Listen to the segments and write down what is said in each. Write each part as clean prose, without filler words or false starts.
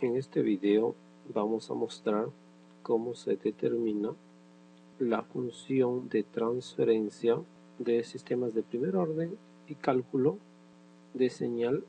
En este video vamos a mostrar cómo se determina la función de transferencia de sistemas de primer orden y cálculo de señal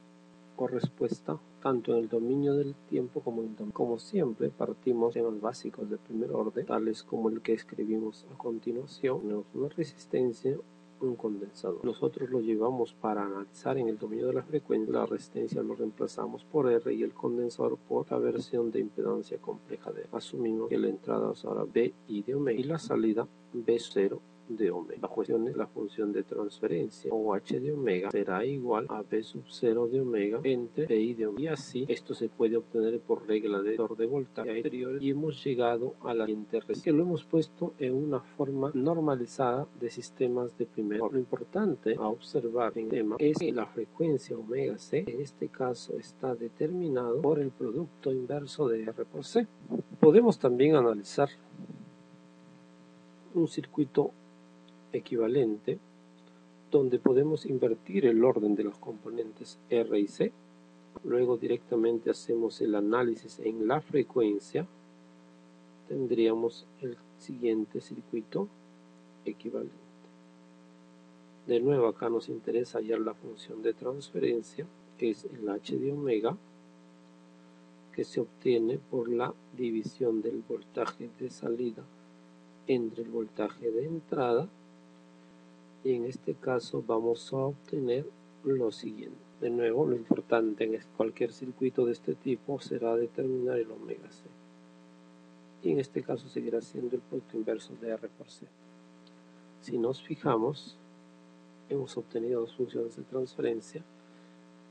o respuesta tanto en el dominio del tiempo como en el dominio. Como siempre, partimos de temas básicos de primer orden, tales como el que escribimos a continuación. Tenemos una resistencia, un condensador. Nosotros lo llevamos para analizar en el dominio de la frecuencia. La resistencia lo reemplazamos por R y el condensador por la versión de impedancia compleja de R. Asumimos que la entrada es ahora B I de omega y la salida B0 de omega. La cuestión es la función de transferencia o H de omega será igual a B sub 0 de omega entre BI de omega. Y así esto se puede obtener por regla de voltaje anterior y hemos llegado a la siguiente respuesta, que lo hemos puesto en una forma normalizada de sistemas de primer orden. Lo importante a observar en el tema es que la frecuencia omega C en este caso está determinado por el producto inverso de R por C. Podemos también analizar un circuito equivalente donde podemos invertir el orden de los componentes R y C. Luego directamente hacemos el análisis en la frecuencia. Tendríamos el siguiente circuito equivalente. De nuevo acá nos interesa hallar la función de transferencia, que es el H de omega, que se obtiene por la división del voltaje de salida entre el voltaje de entrada. Y en este caso vamos a obtener lo siguiente. De nuevo, lo importante en cualquier circuito de este tipo será determinar el omega C. Y en este caso seguirá siendo el producto inverso de R por C. Si nos fijamos, hemos obtenido dos funciones de transferencia,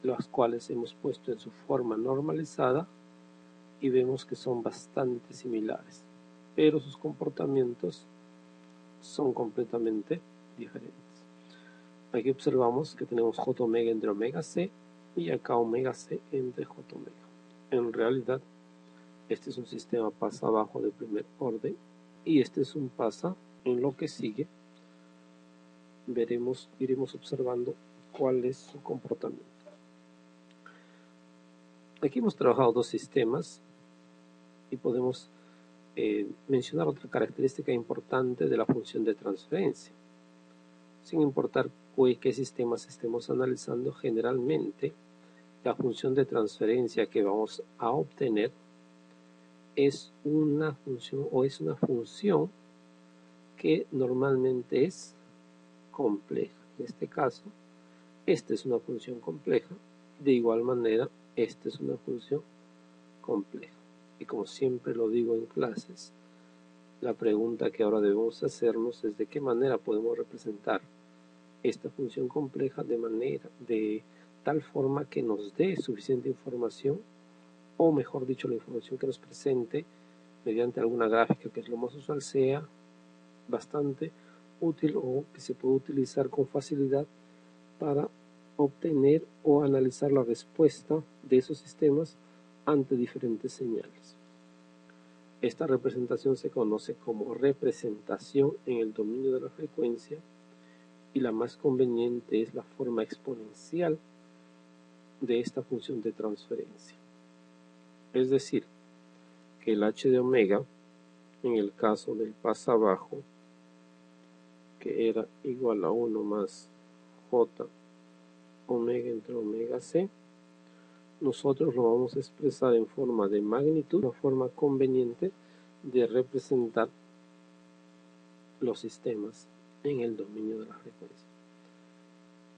las cuales hemos puesto en su forma normalizada y vemos que son bastante similares, pero sus comportamientos son completamente diferentes. Aquí observamos que tenemos J omega entre omega C y acá omega C entre J omega. En realidad, este es un sistema pasa abajo de primer orden y este es un pasa. En lo que sigue, iremos observando cuál es su comportamiento. Aquí hemos trabajado dos sistemas y podemos mencionar otra característica importante de la función de transferencia. Sin importar qué sistemas estemos analizando, generalmente la función de transferencia que vamos a obtener es una función que normalmente es compleja. En este caso, esta es una función compleja. De igual manera, esta es una función compleja. Y como siempre lo digo en clases, la pregunta que ahora debemos hacernos es de qué manera podemos representar esta función compleja de tal forma que nos dé suficiente información, o mejor dicho, la información que nos presente mediante alguna gráfica, que es lo más usual, sea bastante útil o que se pueda utilizar con facilidad para obtener o analizar la respuesta de esos sistemas ante diferentes señales. Esta representación se conoce como representación en el dominio de la frecuencia y la más conveniente es la forma exponencial de esta función de transferencia. Es decir, que el H de omega, en el caso del pasa abajo, que era igual a 1 más J omega entre omega C, nosotros lo vamos a expresar en forma de magnitud, una forma conveniente de representar los sistemas en el dominio de la frecuencia.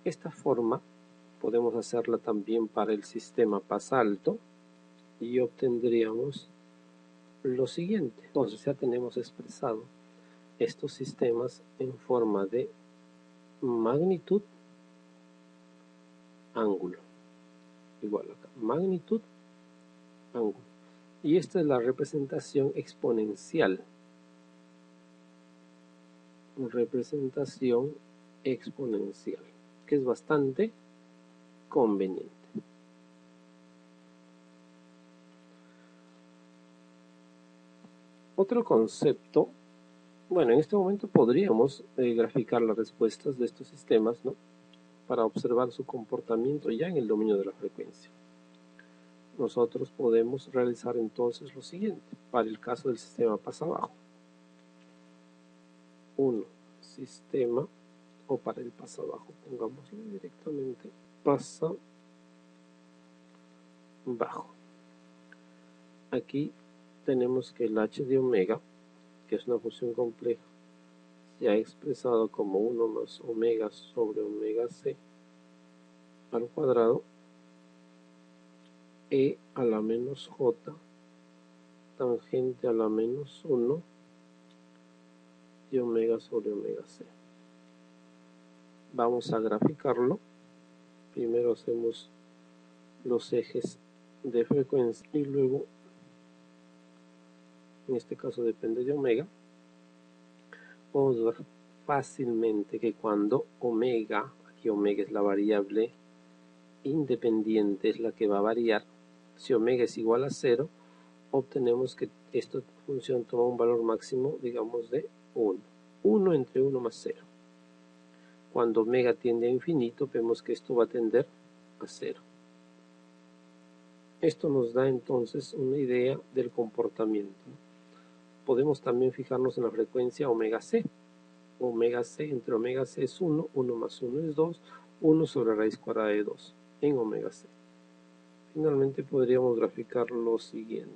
Esta forma podemos hacerla también para el sistema pasa alto y obtendríamos lo siguiente. Entonces ya tenemos expresado estos sistemas en forma de magnitud ángulo, igual acá, magnitud ángulo, y esta es la representación exponencial, que es bastante conveniente. Otro concepto, bueno, en este momento podríamos graficar las respuestas de estos sistemas, ¿no?, para observar su comportamiento ya en el dominio de la frecuencia. nosotros podemos realizar entonces lo siguiente. Para el caso del sistema pasa abajo, 1 sistema, o para el pasa abajo, pongámosle directamente pasa bajo. Aquí tenemos que el h de omega, que es una función compleja, se ha expresado como 1 más omega sobre omega c al cuadrado, e a la menos j tangente a la menos 1 de omega sobre omega c. Vamos a graficarlo. Primero hacemos los ejes de frecuencia y luego, en este caso depende de omega, podemos ver fácilmente que cuando omega, aquí omega es la variable independiente, es la que va a variar, si omega es igual a 0, obtenemos que esta función toma un valor máximo, digamos, de 1. 1 entre 1 más 0. Cuando omega tiende a infinito, vemos que esto va a tender a 0. Esto nos da entonces una idea del comportamiento. Podemos también fijarnos en la frecuencia omega c. Omega c entre omega c es 1, 1 más 1 es 2, 1 sobre raíz cuadrada de 2 en omega c. Finalmente podríamos graficar lo siguiente.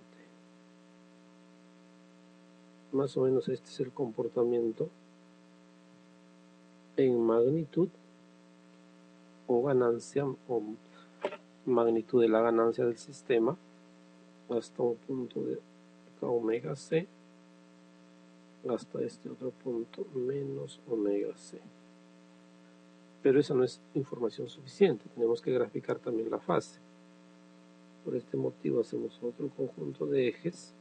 Más o menos este es el comportamiento en magnitud o ganancia o magnitud de la ganancia del sistema hasta un punto de omega c hasta este otro punto menos omega c. Pero esa no es información suficiente, tenemos que graficar también la fase. Por este motivo hacemos otro conjunto de ejes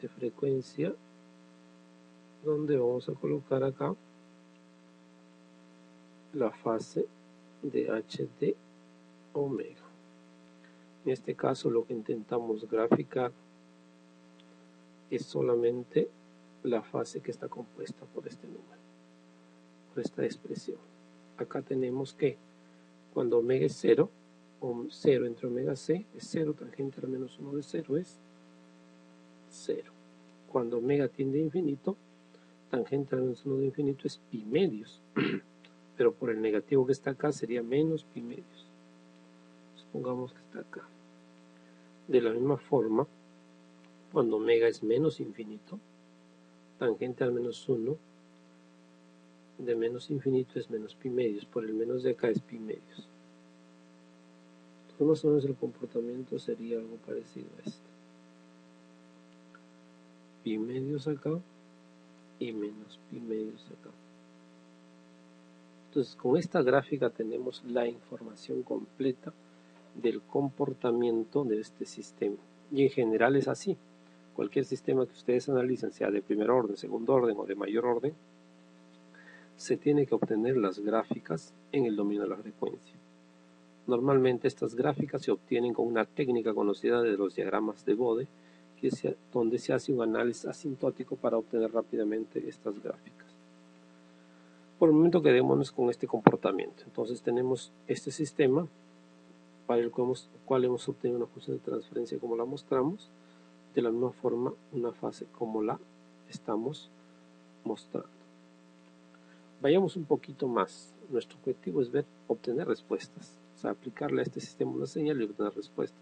de frecuencia donde vamos a colocar acá la fase de h de omega. En este caso lo que intentamos graficar es solamente la fase que está compuesta por este número, por esta expresión. Acá tenemos que cuando omega es 0, 0 entre omega c es 0, tangente al menos 1 de 0 es 0. Cuando omega tiende a infinito, tangente al menos 1 de infinito es pi medios, pero por el negativo que está acá sería menos pi medios. Supongamos que está acá. De la misma forma, cuando omega es menos infinito, tangente al menos 1 de menos infinito es menos pi medios, por el menos de acá es pi medios. Entonces más o menos el comportamiento sería algo parecido a esto. Pi medios acá y menos pi medios acá. Entonces con esta gráfica tenemos la información completa del comportamiento de este sistema. Y en general es así. Cualquier sistema que ustedes analicen, sea de primer orden, segundo orden o de mayor orden, se tiene que obtener las gráficas en el dominio de la frecuencia. Normalmente estas gráficas se obtienen con una técnica conocida de los diagramas de Bode, donde se hace un análisis asintótico para obtener rápidamente estas gráficas. Por el momento quedémonos con este comportamiento. Entonces tenemos este sistema para el cual hemos obtenido una función de transferencia como la mostramos, de la misma forma una fase como la estamos mostrando. Vayamos un poquito más. Nuestro objetivo es obtener respuestas, o sea, aplicarle a este sistema una señal y obtener respuestas.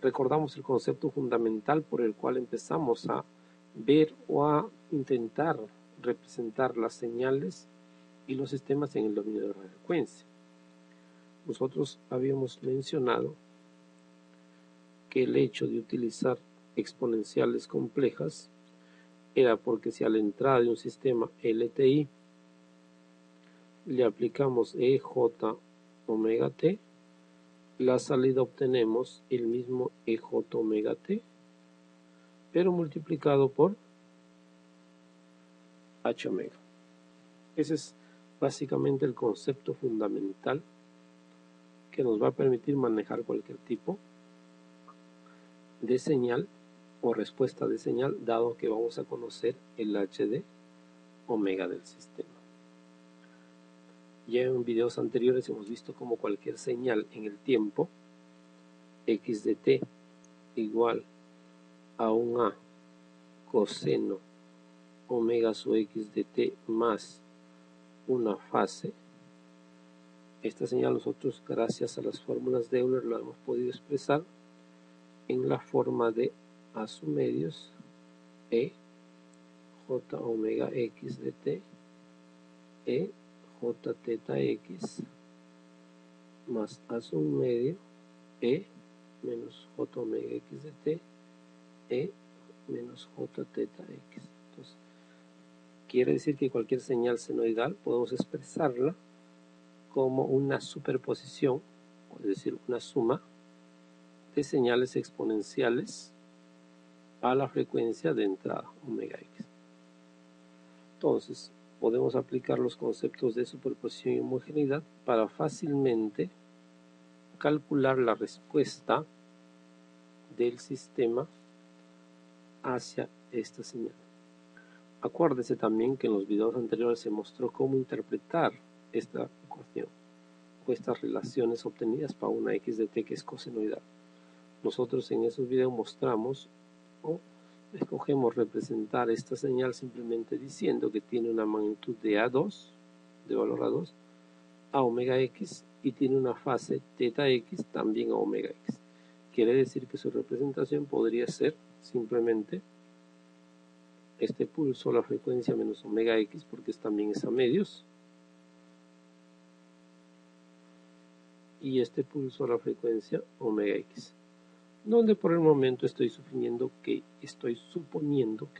Recordamos el concepto fundamental por el cual empezamos a ver o a intentar representar las señales y los sistemas en el dominio de la frecuencia. Nosotros habíamos mencionado que el hecho de utilizar exponenciales complejas era porque si a la entrada de un sistema LTI le aplicamos EJ omega t, la salida obtenemos el mismo EJ omega t, pero multiplicado por H omega. Ese es básicamente el concepto fundamental que nos va a permitir manejar cualquier tipo de señal o respuesta de señal, dado que vamos a conocer el H de omega del sistema. Ya en videos anteriores hemos visto cómo cualquier señal en el tiempo x de t igual a un a coseno omega sub x de t más una fase. Esta señal nosotros, gracias a las fórmulas de Euler, la hemos podido expresar en la forma de a sub medios e j omega x de t e j teta x más a sub medio e menos j omega x de t e menos j teta x. Entonces, quiere decir que cualquier señal senoidal podemos expresarla como una superposición, es decir, una suma de señales exponenciales a la frecuencia de entrada omega x. Entonces, podemos aplicar los conceptos de superposición y homogeneidad para fácilmente calcular la respuesta del sistema hacia esta señal. Acuérdese también que en los videos anteriores se mostró cómo interpretar esta ecuación o estas relaciones obtenidas para una x de t que es cosenoidal. Nosotros en esos videos mostramos o escogemos representar esta señal simplemente diciendo que tiene una magnitud de A2, de valor A2, a omega x, y tiene una fase teta x también a omega x. Quiere decir que su representación podría ser simplemente este pulso a la frecuencia menos omega x, porque también es a medios, y este pulso a la frecuencia omega x, donde por el momento estoy suponiendo que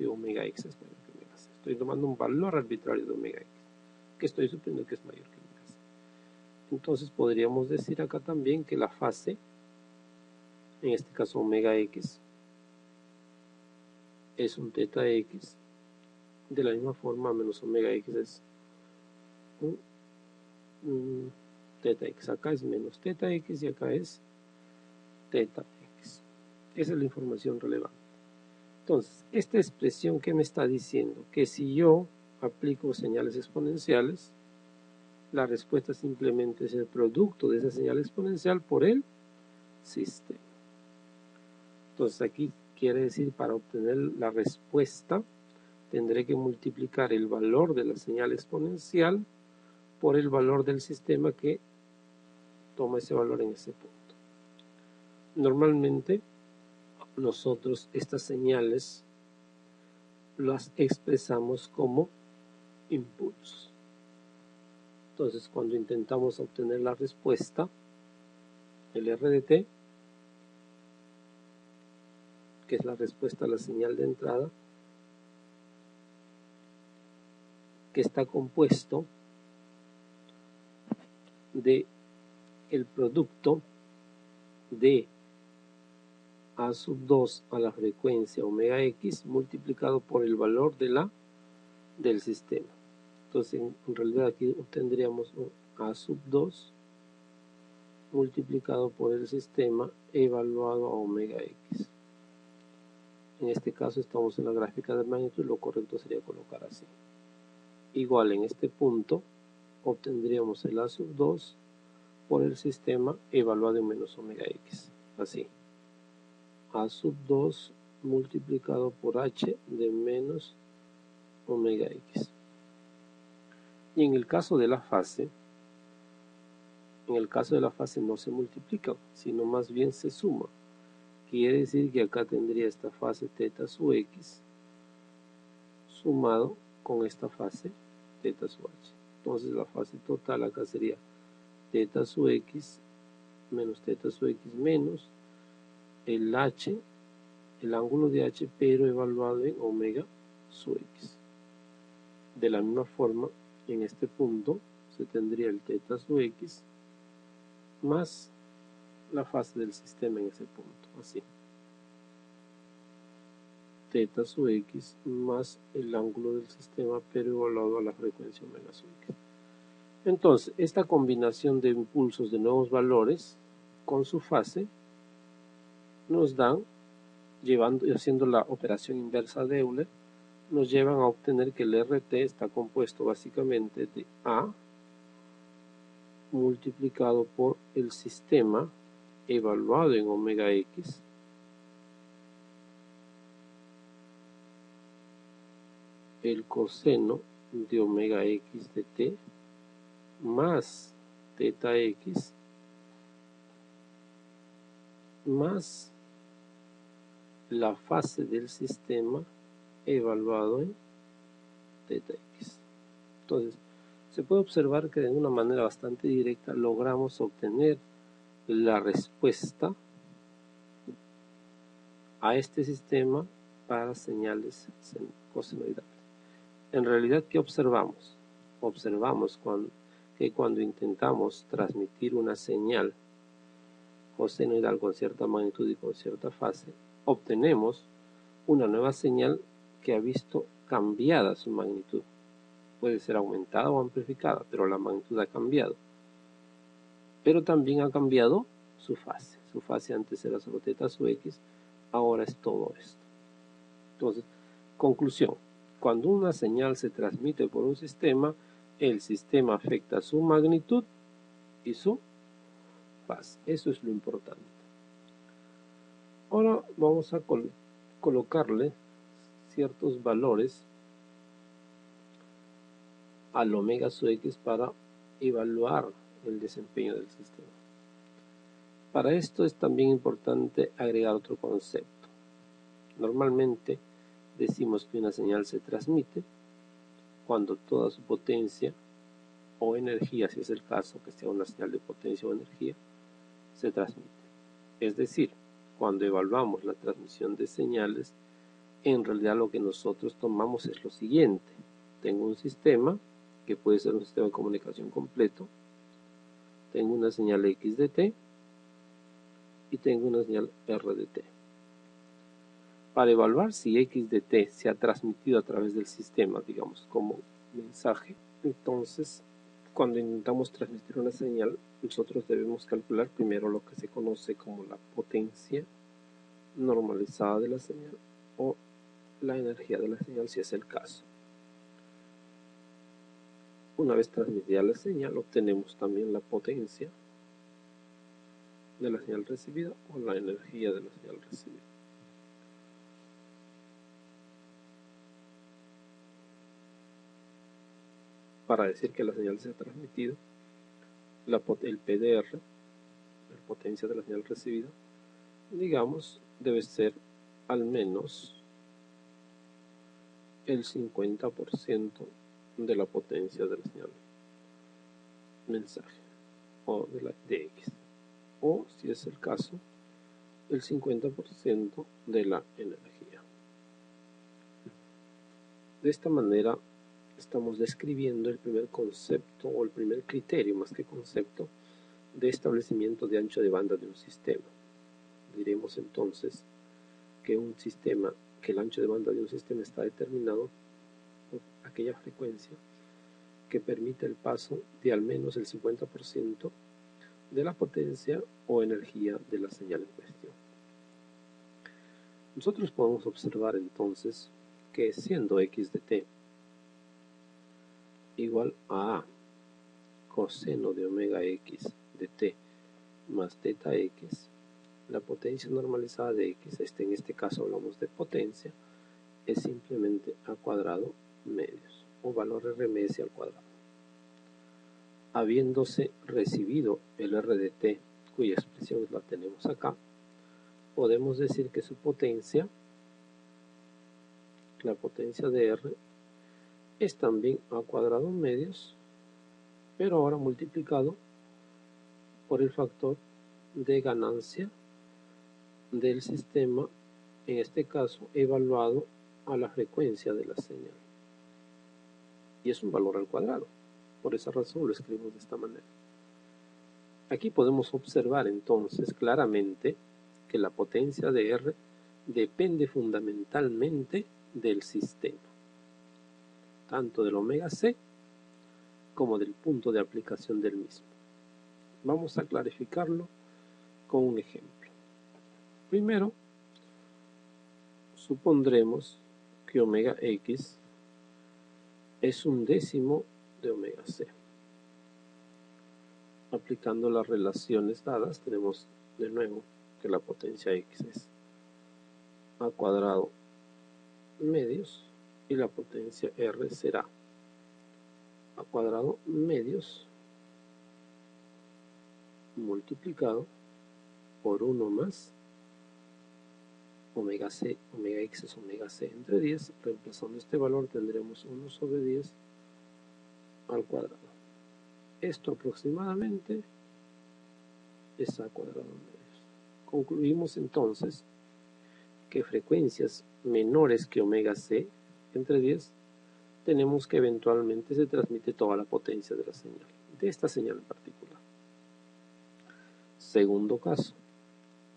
omega x es mayor que omega c. Estoy tomando un valor arbitrario de omega x, que estoy suponiendo que es mayor que omega c. Entonces podríamos decir acá también que la fase, en este caso omega x, es un teta x. De la misma forma, menos omega x es un teta x. Acá es menos teta x y acá es teta x. Esa es la información relevante. Entonces, esta expresión, ¿qué me está diciendo? Que si yo aplico señales exponenciales, la respuesta simplemente es el producto de esa señal exponencial por el sistema. Entonces, aquí quiere decir, para obtener la respuesta, tendré que multiplicar el valor de la señal exponencial por el valor del sistema que toma ese valor en ese punto. Normalmente, nosotros estas señales las expresamos como impulsos. Entonces, cuando intentamos obtener la respuesta, el R de t, que es la respuesta a la señal de entrada, que está compuesto de el producto de a sub 2 a la frecuencia omega x multiplicado por el valor del sistema. Entonces, en realidad aquí obtendríamos un a sub 2 multiplicado por el sistema evaluado a omega x. En este caso estamos en la gráfica de magnitud, lo correcto sería colocar así. Igual en este punto obtendríamos el a sub 2 por el sistema evaluado en menos omega x. Así. A sub 2 multiplicado por h de menos omega x. Y en el caso de la fase, no se multiplica, sino más bien se suma. Quiere decir que acá tendría esta fase teta sub x sumado con esta fase teta sub h. Entonces la fase total acá sería teta sub x menos teta sub x menos el h, el ángulo de h, pero evaluado en omega sub x. De la misma forma, en este punto se tendría el teta sub x más la fase del sistema en ese punto, así. Teta sub x más el ángulo del sistema, pero evaluado a la frecuencia omega sub x. Entonces, esta combinación de impulsos de nuevos valores con su fase nos dan, haciendo la operación inversa de Euler, nos llevan a obtener que el RT está compuesto básicamente de A multiplicado por el sistema evaluado en omega x el coseno de omega x de t más teta x más la fase del sistema evaluado en teta x. Entonces, se puede observar que de una manera bastante directa logramos obtener la respuesta a este sistema para señales cosenoidales. En realidad, ¿qué observamos? Observamos que cuando intentamos transmitir una señal cosenoidal con cierta magnitud y con cierta fase, obtenemos una nueva señal que ha visto cambiada su magnitud. Puede ser aumentada o amplificada, pero la magnitud ha cambiado. Pero también ha cambiado su fase. Su fase antes era solo teta sub x, ahora es todo esto. Entonces, conclusión. Cuando una señal se transmite por un sistema, el sistema afecta su magnitud y su fase. Eso es lo importante. Ahora vamos a colocarle ciertos valores al omega sub x para evaluar el desempeño del sistema. Para esto es también importante agregar otro concepto. Normalmente decimos que una señal se transmite cuando toda su potencia o energía, si es el caso que sea una señal de potencia o energía, se transmite. Es decir, cuando evaluamos la transmisión de señales, en realidad lo que nosotros tomamos es lo siguiente. Tengo un sistema que puede ser un sistema de comunicación completo, tengo una señal x de t y tengo una señal r de t. Para evaluar si x de t se ha transmitido a través del sistema, digamos, como mensaje, entonces, cuando intentamos transmitir una señal, nosotros debemos calcular primero lo que se conoce como la potencia normalizada de la señal o la energía de la señal, si es el caso. Una vez transmitida la señal, obtenemos también la potencia de la señal recibida o la energía de la señal recibida. Para decir que la señal se ha transmitido, el PDR, la potencia de la señal recibida, digamos, debe ser al menos el 50% de la potencia de la señal mensaje o de X, o si es el caso, el 50% de la energía. De esta manera estamos describiendo el primer concepto o el primer criterio, más que concepto, de establecimiento de ancho de banda de un sistema. Diremos entonces que el ancho de banda de un sistema está determinado por aquella frecuencia que permite el paso de al menos el 50% de la potencia o energía de la señal en cuestión. Nosotros podemos observar entonces que siendo x de t igual a coseno de omega x de t más teta x, la potencia normalizada de x, en este caso hablamos de potencia, es simplemente a cuadrado medios, o valor RMS al cuadrado. Habiéndose recibido el R de t, cuya expresión la tenemos acá, podemos decir que su potencia, la potencia de R, es también a cuadrado medios, pero ahora multiplicado por el factor de ganancia del sistema, en este caso evaluado a la frecuencia de la señal. Y es un valor al cuadrado. Por esa razón lo escribimos de esta manera. Aquí podemos observar entonces claramente que la potencia de R depende fundamentalmente del sistema, tanto del omega C como del punto de aplicación del mismo. Vamos a clarificarlo con un ejemplo. Primero, supondremos que omega X es un décimo de omega C. aplicando las relaciones dadas, tenemos de nuevo que la potencia x es a cuadrado medios y la potencia r será a cuadrado medios multiplicado por 1 más omega c, omega x es omega c entre 10, reemplazando este valor tendremos 1 sobre 10 al cuadrado. Esto aproximadamente es a cuadrado medios. Concluimos entonces que frecuencias menores que omega c entre 10 tenemos que eventualmente se transmite toda la potencia de la señal, de esta señal en particular. Segundo caso,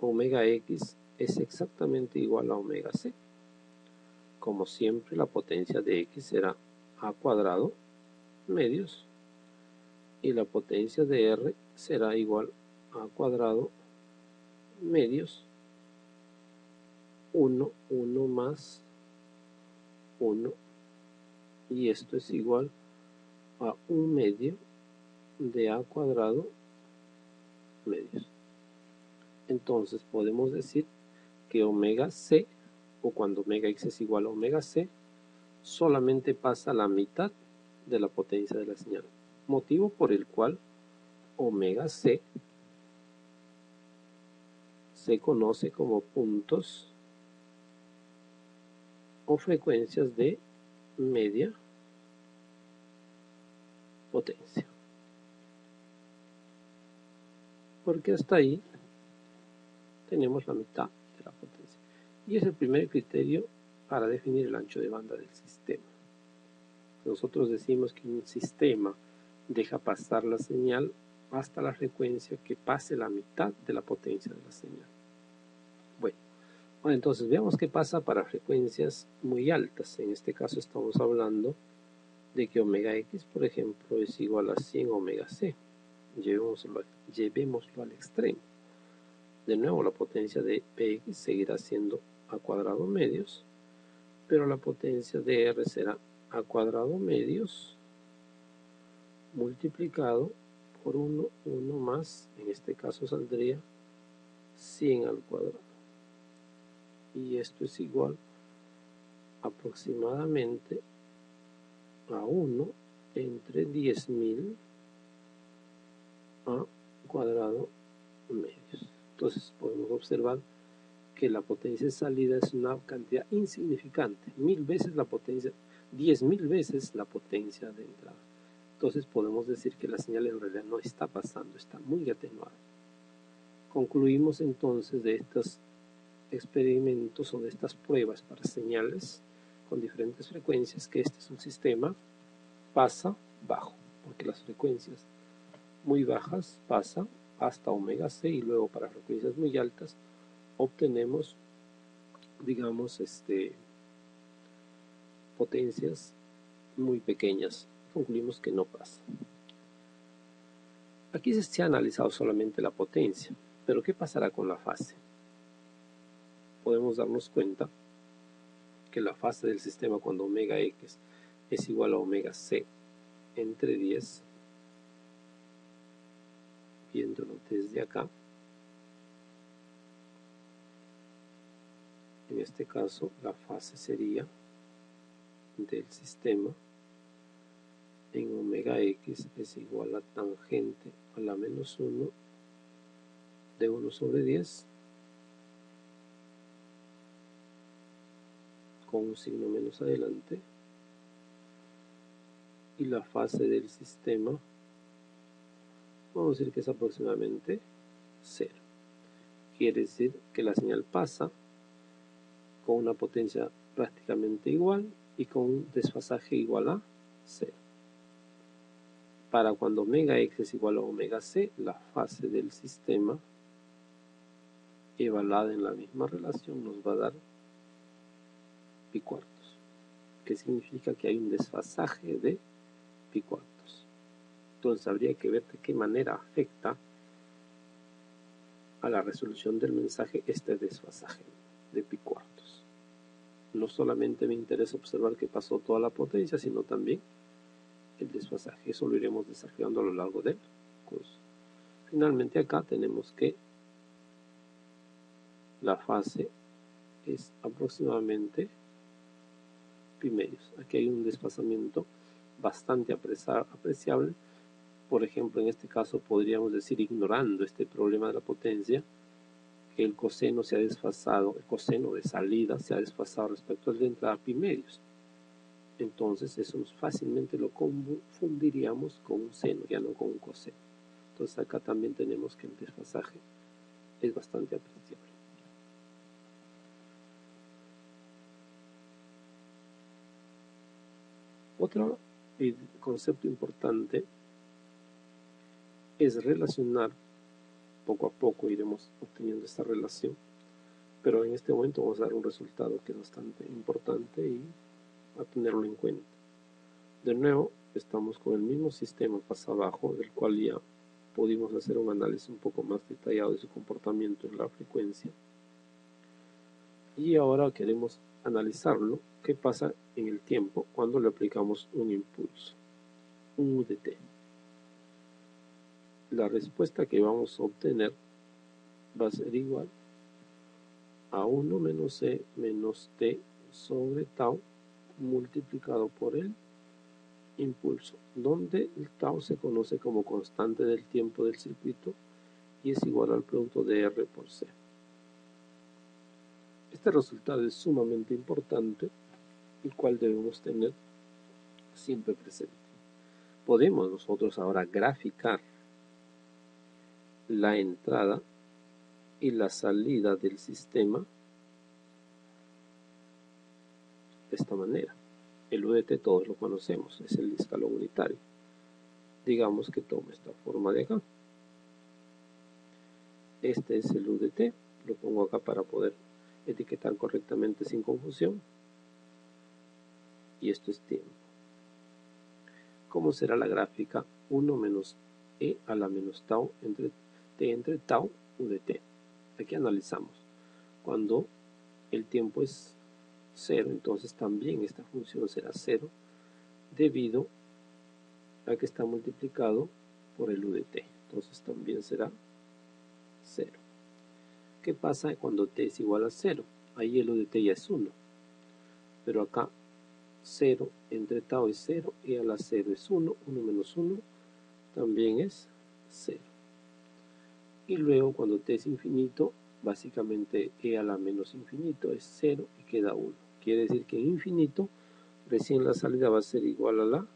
omega x es exactamente igual a omega c. Como siempre, la potencia de x será a cuadrado medios y la potencia de r será igual a cuadrado medios 1 más 1, y esto es igual a 1 medio de a cuadrado medios. Entonces podemos decir que omega c, o cuando omega x es igual a omega c, solamente pasa la mitad de la potencia de la señal, motivo por el cual omega c se conoce como puntos o frecuencias de media potencia, porque hasta ahí tenemos la mitad de la potencia, y es el primer criterio para definir el ancho de banda del sistema. Nosotros decimos que un sistema deja pasar la señal hasta la frecuencia que pase la mitad de la potencia de la señal. Bueno, entonces veamos qué pasa para frecuencias muy altas. En este caso estamos hablando de que omega x, por ejemplo, es igual a 100 omega c. Llevémoslo al extremo. De nuevo, la potencia de px seguirá siendo a cuadrado medios, pero la potencia de r será a cuadrado medios multiplicado por 1 más, en este caso saldría 100 al cuadrado, y esto es igual aproximadamente a 1 entre 10.000 a cuadrado medios. Entonces podemos observar que la potencia de salida es una cantidad insignificante, 1000 veces la potencia, 10.000 veces la potencia de entrada. Entonces podemos decir que la señal en realidad no está pasando, está muy atenuada. Concluimos entonces de estos experimentos o de estas pruebas para señales con diferentes frecuencias que este es un sistema pasa bajo, porque las frecuencias muy bajas pasan hasta omega c, y luego para frecuencias muy altas obtenemos, digamos, potencias muy pequeñas. Concluimos que no pasa. Aquí se ha analizado solamente la potencia, pero ¿qué pasará con la fase? Podemos darnos cuenta que la fase del sistema cuando omega x es igual a omega c entre 10, viéndolo desde acá, en este caso la fase sería del sistema en omega x es igual a tangente a la menos 1 de 1 sobre 10 con un signo menos adelante, y la fase del sistema vamos a decir que es aproximadamente 0. Quiere decir que la señal pasa con una potencia prácticamente igual y con un desfasaje igual a 0. Para cuando omega x es igual a omega c, la fase del sistema evaluada en la misma relación nos va a dar pi cuartos, que significa que hay un desfasaje de pi cuartos. Entonces habría que ver de qué manera afecta a la resolución del mensaje este desfasaje de pi cuartos. No solamente me interesa observar que pasó toda la potencia, sino también el desfasaje. Eso lo iremos desarrollando a lo largo del curso. Finalmente acá tenemos que la fase es aproximadamente pi medios. Aquí hay un desplazamiento bastante apreciable. Por ejemplo, en este caso podríamos decir, ignorando este problema de la potencia, que el coseno se ha desfasado, el coseno de salida se ha desfasado respecto al de entrada pi medios. Entonces eso fácilmente lo confundiríamos con un seno, ya no con un coseno. Entonces acá también tenemos que el desfasaje es bastante apreciable. Otro concepto importante es relacionar, poco a poco iremos obteniendo esta relación, pero en este momento vamos a dar un resultado que es bastante importante y a tenerlo en cuenta. De nuevo, estamos con el mismo sistema paso abajo, del cual ya pudimos hacer un análisis un poco más detallado de su comportamiento en la frecuencia. Y ahora queremos analizarlo, qué pasa en el tiempo cuando le aplicamos un impulso, un UDT. La respuesta que vamos a obtener va a ser igual a 1 menos e menos t sobre tau multiplicado por el impulso, donde el tau se conoce como constante del tiempo del circuito y es igual al producto de R por C. Este resultado es sumamente importante, el cual debemos tener siempre presente. Podemos nosotros ahora graficar la entrada y la salida del sistema de esta manera. El UDT todos lo conocemos, es el escalón unitario. Digamos que toma esta forma de acá. Este es el UDT, lo pongo acá para poder etiquetar correctamente sin confusión. Y esto es tiempo. ¿Cómo será la gráfica? 1 menos e a la menos tau entre t entre tau UDT. Aquí analizamos. Cuando el tiempo es 0, entonces también esta función será 0 debido a que está multiplicado por el UDT. Entonces también será 0. ¿Qué pasa cuando t es igual a 0? Ahí el UDT ya es 1. Pero acá 0 entre tau es 0, e a la 0 es 1, 1 menos 1 también es 0. Y luego cuando t es infinito, básicamente e a la menos infinito es 0 y queda 1. Quiere decir que en infinito recién la salida va a ser igual a la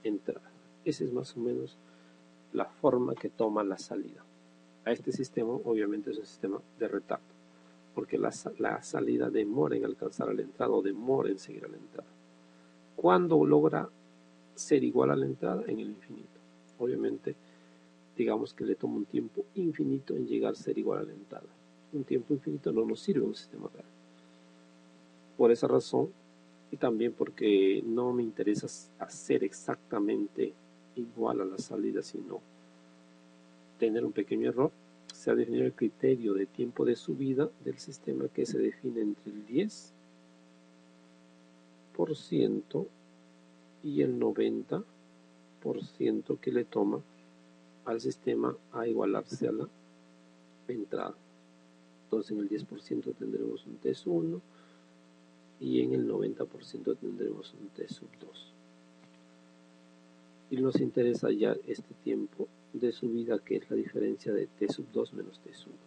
entrada. Esa es más o menos la forma que toma la salida. A este sistema obviamente es un sistema de retardo, porque la salida demora en alcanzar a la entrada o demora en seguir a la entrada. ¿Cuándo logra ser igual a la entrada? En el infinito. Obviamente, digamos que le toma un tiempo infinito en llegar a ser igual a la entrada. Un tiempo infinito no nos sirve en un sistema real. Por esa razón, y también porque no me interesa hacer exactamente igual a la salida, sino tener un pequeño error, se ha definido el criterio de tiempo de subida del sistema, que se define entre el 10% y el 90% que le toma al sistema a igualarse a la entrada. Entonces en el 10% tendremos un T sub 1 y en el 90% tendremos un T sub 2. Y nos interesa hallar este tiempo de subida, que es la diferencia de T sub 2 menos T sub 1.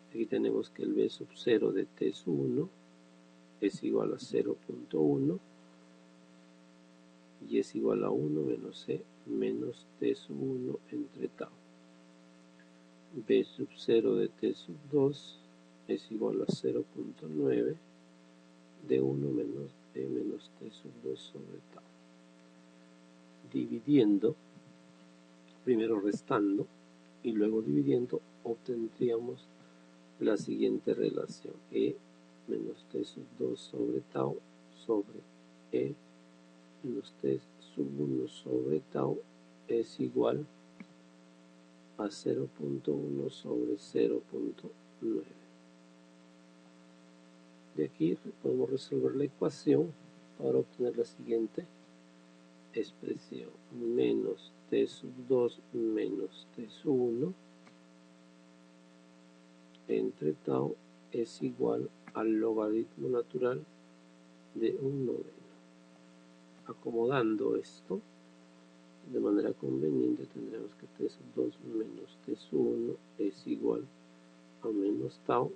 Aquí tenemos que el B sub 0 de T sub 1 es igual a 0.1 y es igual a 1 menos E menos T sub 1 entre tau. B sub 0 de T sub 2 es igual a 0.9 de 1 menos E menos T sub 2 sobre tau. Dividiendo, primero restando y luego dividiendo, obtendríamos la siguiente relación: E menos T sub 2 sobre tau sobre E menos T sub 1 sobre tau es igual a 0.1 sobre 0.9. De aquí podemos resolver la ecuación para obtener la siguiente expresión: menos t sub 2 menos t sub 1 entre tau es igual al logaritmo natural de 1/9. Acomodando esto de manera conveniente, tendremos que t sub 2 menos t sub 1 es igual a menos tau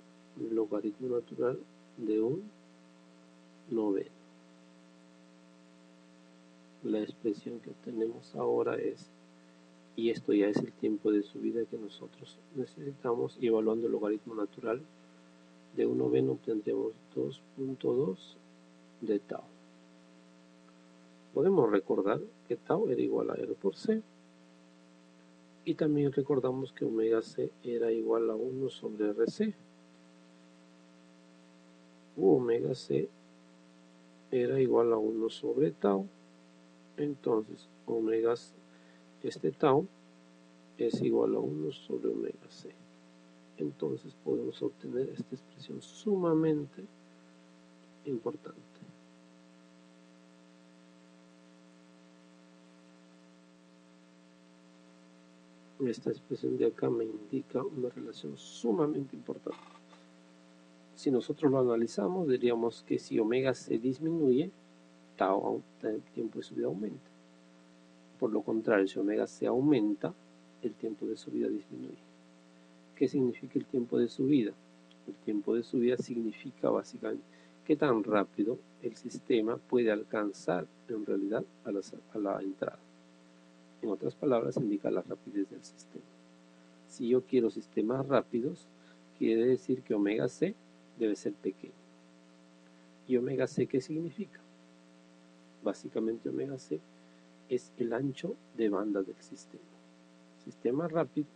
logaritmo natural de 1/9. La expresión que obtenemos ahora es, y esto ya es el tiempo de subida que nosotros necesitamos, y evaluando el logaritmo natural de 1/9 obtendremos 2.2 de tau. Podemos recordar que tau era igual a R por C, y también recordamos que omega C era igual a 1 sobre RC, u omega C era igual a 1 sobre tau. Entonces omega C, este tau es igual a 1 sobre omega C. Entonces podemos obtener esta expresión sumamente importante. Esta expresión de acá me indica una relación sumamente importante. Si nosotros lo analizamos, diríamos que si omega C disminuye, tau, el tiempo de subida aumenta. Por lo contrario, si omega C aumenta, el tiempo de subida disminuye. ¿Qué significa el tiempo de subida? El tiempo de subida significa básicamente qué tan rápido el sistema puede alcanzar en realidad a la entrada. En otras palabras, indica la rapidez del sistema. Si yo quiero sistemas rápidos, quiere decir que omega C debe ser pequeño. ¿Y omega C qué significa? Básicamente omega C es el ancho de banda del sistema. Sistemas rápidos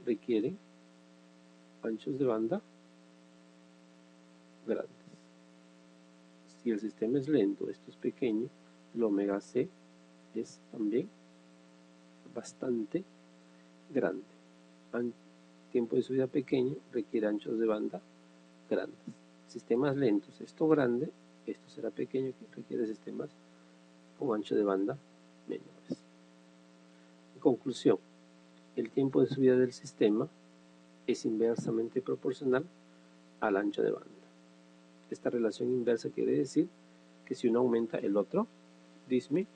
requieren anchos de banda grandes. Si el sistema es lento, esto es pequeño, el omega C es también bastante grande. Tiempo de subida pequeño requiere anchos de banda grandes. Sistemas lentos, esto grande, esto será pequeño, que requiere sistemas con ancho de banda menores. En conclusión, el tiempo de subida del sistema es inversamente proporcional al ancho de banda. Esta relación inversa quiere decir que si uno aumenta, el otro disminuye.